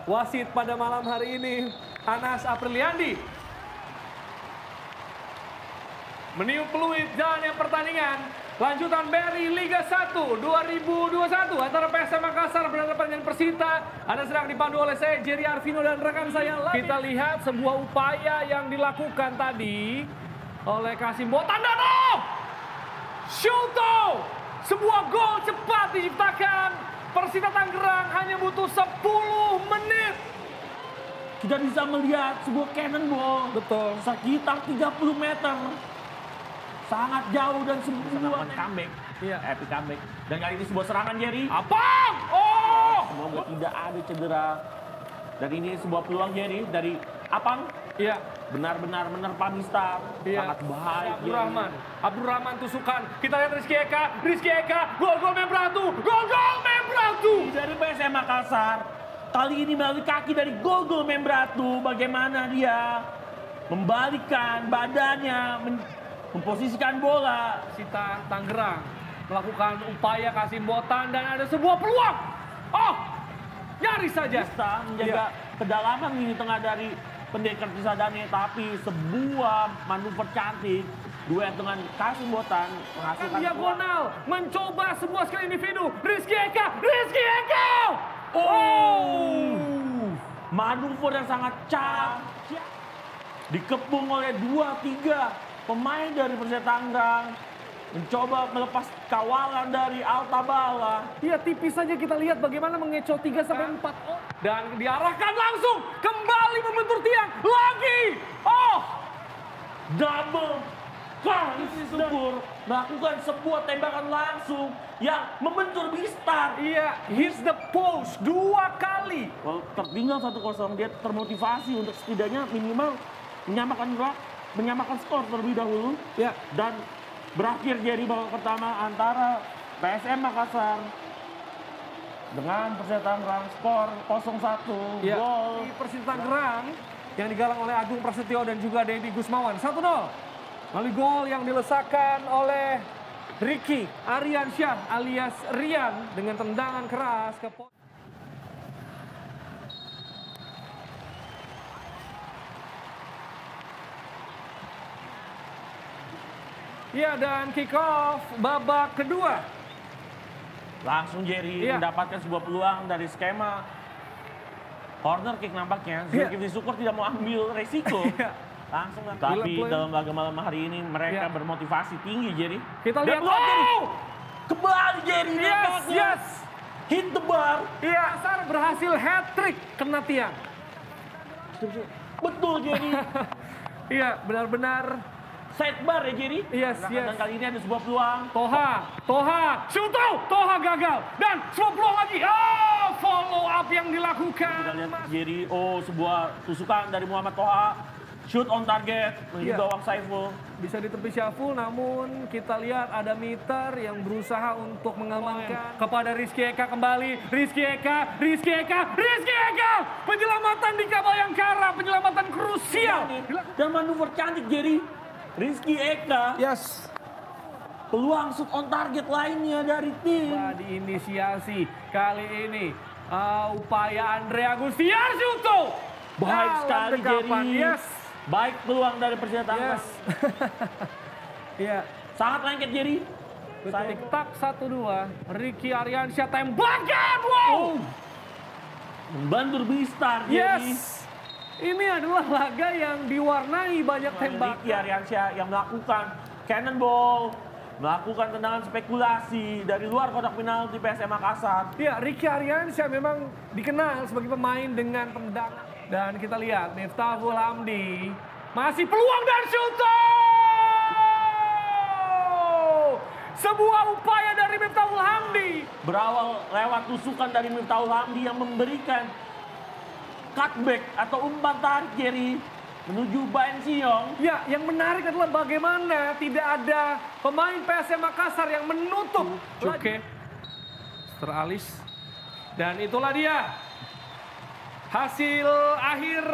wasit pada malam hari ini, Anas Apriliandi. Meniup peluit jalannya pertandingan. Lanjutan BRI Liga 1 2021 antara PSM Makassar berhadapan dengan Persita. Anda sedang dipandu oleh saya, Jerry Arvino, dan rekan saya. Kita lihat sebuah upaya yang dilakukan tadi oleh Kasim Botandano. Shuto! Sebuah gol cepat diciptakan. Persita Tangerang hanya butuh 10 menit. Kita bisa melihat sebuah cannonball. Betul. Sekitar 30 meter. Sangat jauh dan sebuah comeback. Iya. Epic comeback. Dan kali ini sebuah serangan, Jerry. Apa? Oh! Semoga tidak ada cedera. Dan ini sebuah peluang, Jerry, dari Apang. Iya. Benar-benar menerpa Mistar. Iya. Sangat baik. Abdurrahman tusukan. Kita lihat Rizky Eka. Gol-gol Membratu. Gol-gol Membratu. Dari PSM Makassar. Kali ini melalui kaki dari gol-gol Membratu. Bagaimana dia membalikkan badannya, memposisikan bola. Persita Tangerang melakukan upaya Kasim Botan dan ada sebuah peluang. Oh, nyaris saja. Bisa menjaga kedalaman ini tengah dari pendekar Cisadane, tapi sebuah manuver cantik duet dengan Kasim Botan menghasilkan diagonal, mencoba sebuah skill individu. Rizky Eka. Manuver yang sangat cantik. Dikepung oleh 2-3 pemain dari Persita Tangerang. Mencoba melepas kawalan dari Altabala. Iya, tipis saja kita lihat bagaimana mengecoh 3-4 orang. Dan diarahkan langsung kembali membentur tiang. Lagi. Oh. Double kali Subur melakukan sebuah tembakan langsung yang membentur Mistar. Iya, hits the post 2 kali. Kalau tertinggal 1-0, dia termotivasi untuk setidaknya minimal menyamakan skor terlebih dahulu. Ya. Dan berakhir jadi babak pertama antara PSM Makassar dengan Persita Tangerang, skor 0-1. Ya. Gol Di Persita Tangerang yang digalang oleh Agung Prasetyo dan juga Dedi Gusmawan. 1-0. Melalui gol yang dilesakan oleh Ricky Ariansyah alias Rian dengan tendangan keras ke poin. Ya, dan kick off babak kedua. langsung Jerry mendapatkan sebuah peluang dari skema corner kick nampaknya. Zulkifli Syukur tidak mau ambil resiko. Langsung. Tapi dalam laga malam hari ini mereka bermotivasi tinggi, Jerry. Kita lihat. Kembali Jerry. Yes. Hit the bar. Iya, Sar berhasil hat-trick kena tiang. Betul, Jerry. Iya, benar-benar set bar ya, Jerry. Yes. Dan kali ini ada sebuah peluang. Toha, shoot out. Toha gagal. Dan sebuah peluang lagi. Oh, follow up yang dilakukan. Kita lihat Jerry, sebuah tusukan dari Muhammad Toha. Shoot on target, menuju gawang Saiful. Bisa di tepi Syaful, namun kita lihat ada Mitar yang berusaha untuk mengamankan kepada Rizky Eka kembali. Rizky Eka. Penyelamatan di Kabayangkara, penyelamatan krusial. Dan manuver cantik, Jerry. Rizky Eka. Yes. Peluang shoot on target lainnya dari tim. Diinisiasi kali ini upaya Andre Agustian Syuto. Baik sekali, Jerry. Yes. Baik peluang dari Persita Tangerang. Iya. Sangat lengket, Jerry. Tik-tak 1-2. Ricky Ariansyah tembakan. Wow. Membantur Mistar, Jerry. Yes. Ini adalah laga yang diwarnai banyak tembakan. Ricky Ariansyah yang melakukan cannonball, melakukan tendangan spekulasi dari luar kotak penalti PSM Makassar. Ya, Ricky Ariansyah memang dikenal sebagai pemain dengan tendangan. Dan kita lihat Miftahul Hamdi masih peluang dan Syuto. Sebuah upaya dari Miftahul Hamdi. Berawal lewat tusukan dari Miftahul Hamdi yang memberikan cutback atau umpan tarik, Jerry, menuju Baen Siong. Ya, yang menarik adalah bagaimana tidak ada pemain PSM Makassar yang menutup. Oke. Teralis. Dan itulah dia hasil akhir